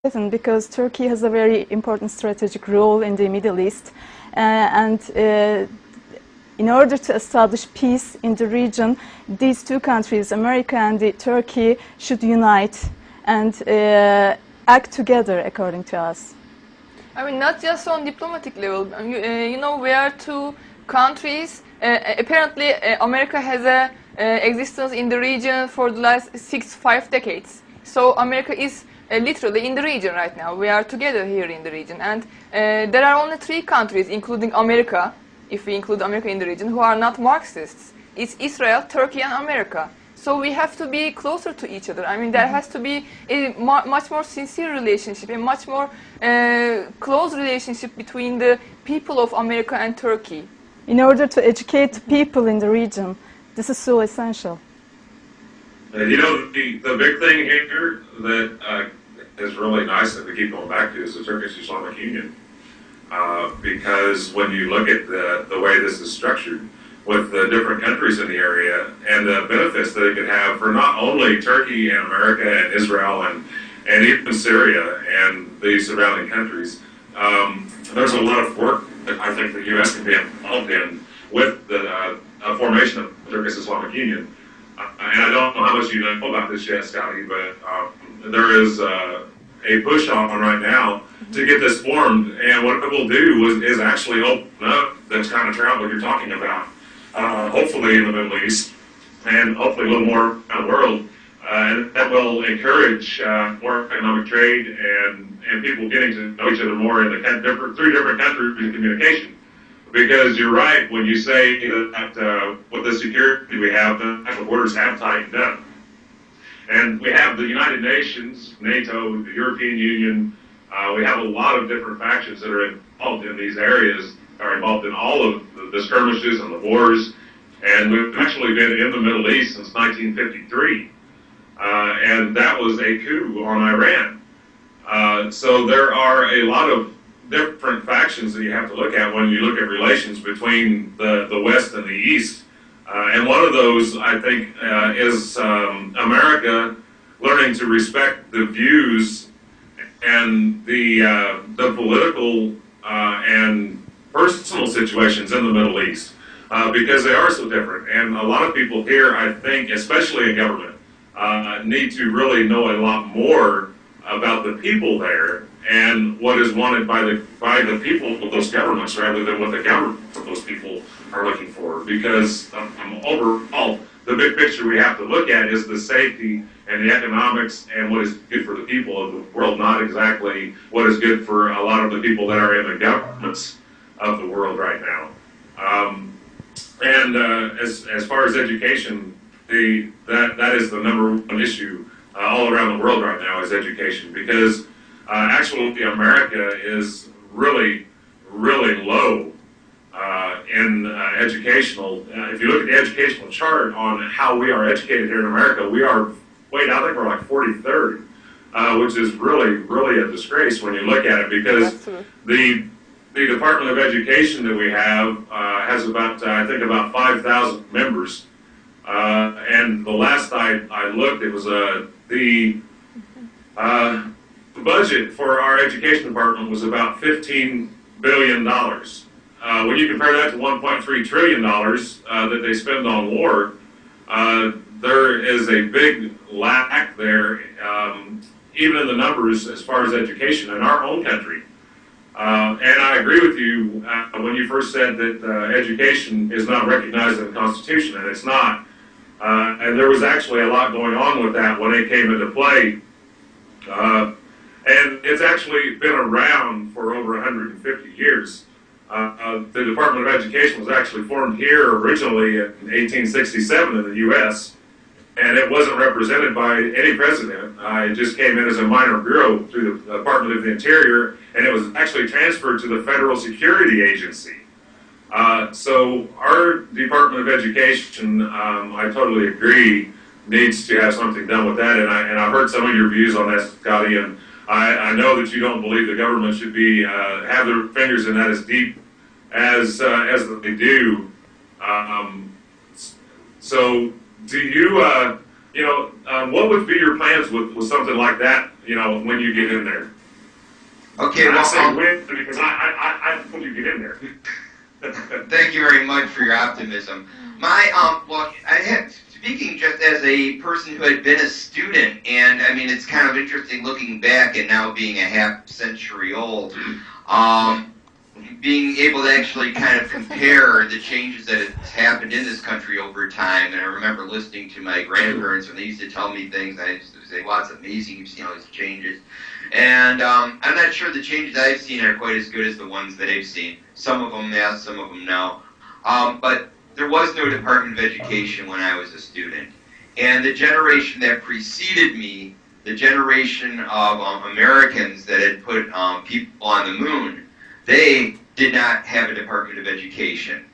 because Turkey has a very important strategic role in the Middle East, and in order to establish peace in the region, these two countries, America and Turkey, should unite and act together, according to us. I mean, not just on diplomatic level. You know, we are two countries. Apparently, America has a existence in the region for the last 5 decades. So America is literally in the region right now. We are together here in the region, and there are only 3 countries, including America, if we include America in the region, who are not Marxists. It's Israel, Turkey, and America. So we have to be closer to each other. I mean, there has to be a much more sincere relationship, a much more close relationship between the people of America and Turkey. In order to educate people in the region, this is so essential. You know, the big thing here that is really nice that we keep going back to is the Turkish Islamic Union. Because when you look at the way this is structured, with the different countries in the area and the benefits that it could have for not only Turkey and America and Israel and even Syria and the surrounding countries, there's a lot of work that I think the U.S. can be involved in with the formation of the Turkish Islamic Union. And I don't know how much you know about this yet, Scotty, but there is a push on right now to get this formed. And what it will do is actually open up this kind of travel you're talking about. Hopefully in the Middle East, and hopefully a little more around the world, and that will encourage more economic trade and people getting to know each other more in the 3 different countries in communication. Because you're right when you say that with the security we have, the borders have tightened up. And we have the United Nations, NATO, the European Union, we have a lot of different factions that are involved in these areas, are involved in all of the skirmishes and the wars, and we've actually been in the Middle East since 1953, and that was a coup on Iran. So there are a lot of different factions that you have to look at when you look at relations between the West and the East, and one of those, I think, is America learning to respect the views and the political and personal situations in the Middle East, because they are so different. And a lot of people here, I think, especially in government, need to really know a lot more about the people there and what is wanted by the people of those governments rather than what the governments of those people are looking for. Because overall, the big picture we have to look at is the safety and the economics and what is good for the people of the world, not exactly what is good for a lot of the people that are in the governments of the world right now. As far as education, that is the #1 issue all around the world right now is education, because actually America is really, really low in educational. If you look at the educational chart on how we are educated here in America, we are I think we're like 43rd, which is really, really a disgrace when you look at it, because the Department of Education that we have has about, I think, about 5,000 members. And the last I looked, it was the budget for our education department was about $15 billion. When you compare that to $1.3 trillion that they spend on war, there is a big lack there, even in the numbers as far as education in our own country. And I agree with you when you first said that education is not recognized in the Constitution, and it's not. And there was actually a lot going on with that when it came into play. And it's actually been around for over 150 years. The Department of Education was actually formed here originally in 1867 in the U.S., and it wasn't represented by any president. It just came in as a minor bureau through the Department of the Interior, and it was actually transferred to the Federal Security Agency. So our Department of Education, I totally agree, needs to have something done with that. And I've heard some of your views on that, Scotty, and I know that you don't believe the government should be have their fingers in that as deep as they do. So do you, what would be your plans with something like that, you know, when you get in there. Okay, And well, I say win because I hope you get in there. thank you very much for your optimism. Well, speaking just as a person who had been a student, and I mean, it's kind of interesting looking back and now being a half century old, being able to actually kind of compare the changes that have happened in this country over time. And I remember listening to my grandparents when they used to tell me things. I used to say, "Wow, it's amazing you've seen all these changes." And I'm not sure the changes I've seen are quite as good as the ones that I've seen. Some of them yes, some of them no. But there was no Department of Education when I was a student. And the generation that preceded me, the generation of Americans that had put people on the moon, they did not have a Department of Education.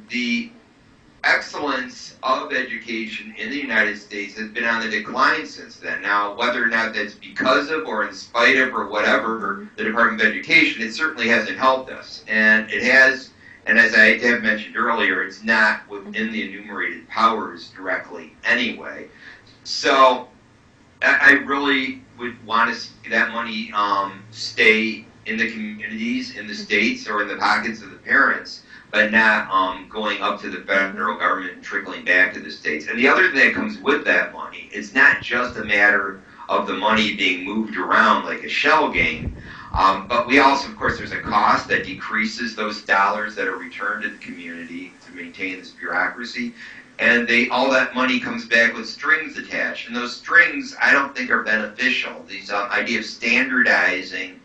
The excellence of education in the United States has been on the decline since then. Now, whether or not that's because of or in spite of or whatever the Department of Education, it certainly hasn't helped us. And it has, and as I have mentioned earlier, it's not within the enumerated powers directly anyway. So I really would want to see that money stay in the communities, in the states, or in the pockets of the parents, but not going up to the federal government and trickling back to the states. And the other thing that comes with that money, it's not just a matter of the money being moved around like a shell game, but we also, of course, there's a cost that decreases those dollars that are returned to the community to maintain this bureaucracy. And all that money comes back with strings attached. And those strings, I don't think, are beneficial. These idea of standardizing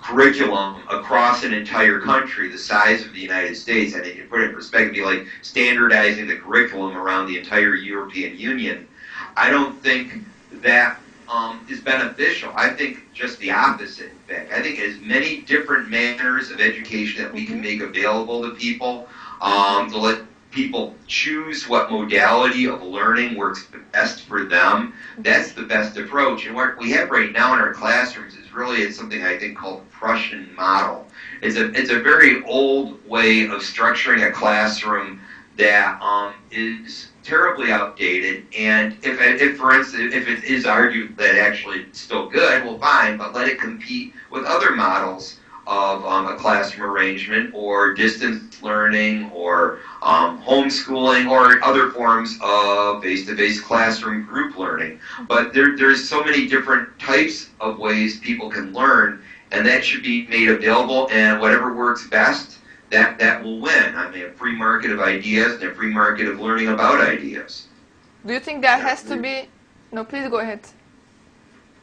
curriculum across an entire country the size of the United States, and if you put it in perspective, it'd be like standardizing the curriculum around the entire European Union. I don't think that is beneficial. I think just the opposite, in fact. I think as many different manners of education that we can make available to people, to let people choose what modality of learning works best for them, that's the best approach. And what we have right now in our classrooms is really something I think called the Prussian model. It's a very old way of structuring a classroom that is terribly outdated. And if for instance, if it is argued that actually it's still good, well, fine, but let it compete with other models of a classroom arrangement or distance learning or homeschooling or other forms of face-to-face classroom group learning. But there's so many different types of ways people can learn, and that should be made available, and whatever works best, that will win. I mean, a free market of ideas and a free market of learning about ideas. Do you think there has to be... No, please go ahead.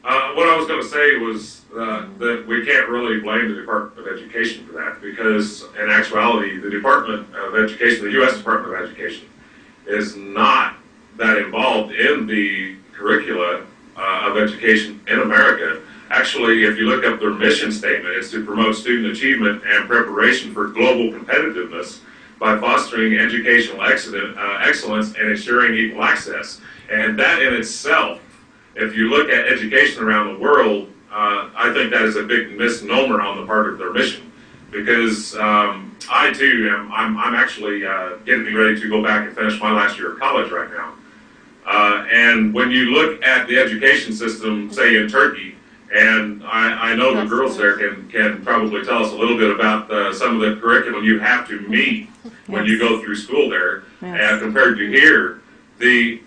What I was going to say was that we can't really blame the Department of Education for that, because in actuality, the Department of Education, the U.S. Department of Education, is not that involved in the curricula of education in America. Actually, if you look up their mission statement, it's to promote student achievement and preparation for global competitiveness by fostering educational excellence and ensuring equal access. And that in itself, if you look at education around the world, I think that is a big misnomer on the part of their mission, because I too I'm actually getting ready to go back and finish my last year of college right now. And when you look at the education system, say in Turkey, and I know the girls there can probably tell us a little bit about some of the curriculum you have to meet when you go through school there, and compared to here, the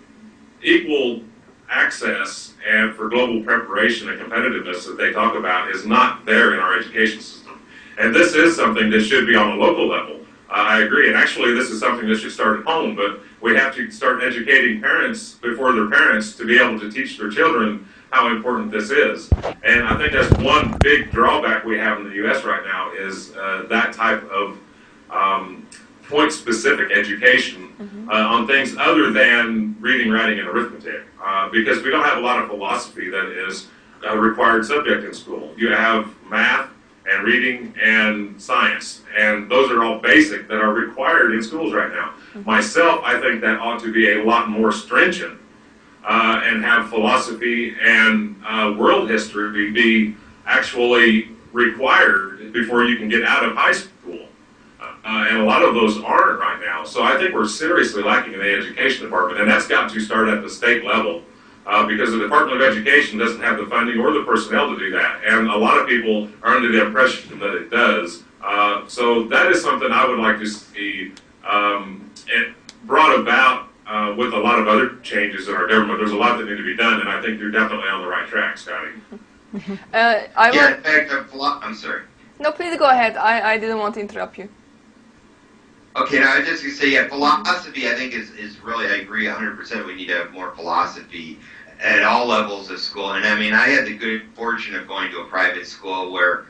equal access and for global preparation and competitiveness that they talk about is not there in our education system. And this is something that should be on a local level. I agree, and actually this is something that should start at home, but we have to start educating parents before their parents to be able to teach their children how important this is. And I think that's one big drawback we have in the U.S. right now is that type of point-specific education on things other than reading, writing, and arithmetic, because we don't have a lot of philosophy that is a required subject in school. You have math and reading and science, and those are all basic that are required in schools right now. Myself, I think that ought to be a lot more stringent and have philosophy and world history be actually required before you can get out of high school. And a lot of those aren't right now. So I think we're seriously lacking in the education department, and that's got to start at the state level because the Department of Education doesn't have the funding or the personnel to do that. And a lot of people are under the impression that it does. So that is something I would like to see brought about with a lot of other changes in our government. There's a lot that need to be done, and I think you're definitely on the right track, Scotty. In fact, I'm sorry. No, please go ahead. I didn't want to interrupt you. Okay, now I was just going to say, yeah, philosophy I think is really, I agree 100%, we need to have more philosophy at all levels of school. And I mean, I had the good fortune of going to a private school where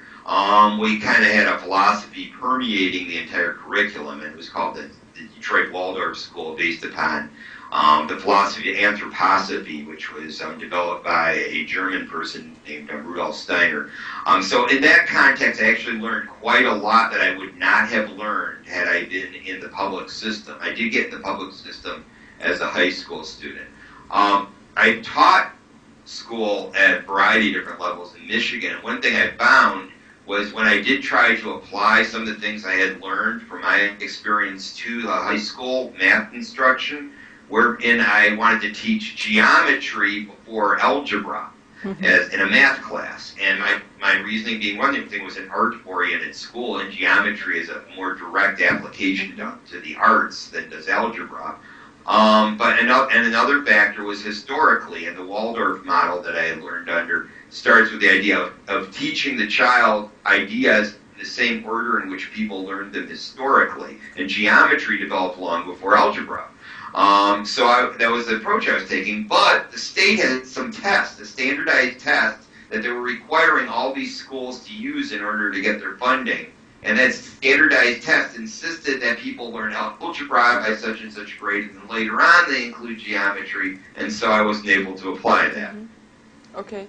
we kind of had a philosophy permeating the entire curriculum, and it was called the Detroit Waldorf School, based upon the philosophy of anthroposophy, which was developed by a German person named Rudolf Steiner. So in that context, I actually learned quite a lot that I would not have learned had I been in the public system. I did get in the public system as a high school student. I taught school at a variety of different levels in Michigan. One thing I found was when I did try to apply some of the things I had learned from my experience to the high school math instruction, wherein I wanted to teach geometry before algebra as in a math class. And my reasoning being, one thing was an art-oriented school, and geometry is a more direct application to the arts than does algebra. But another factor was historically, and the Waldorf model that I had learned under starts with the idea of teaching the child ideas in the same order in which people learned them historically. And geometry developed long before algebra. So that was the approach I was taking. But the state had some tests, a standardized test that they were requiring all these schools to use in order to get their funding. And that standardized test insisted that people learn algebra by such and such grade, and then later on they include geometry, and so I wasn't able to apply that. Okay.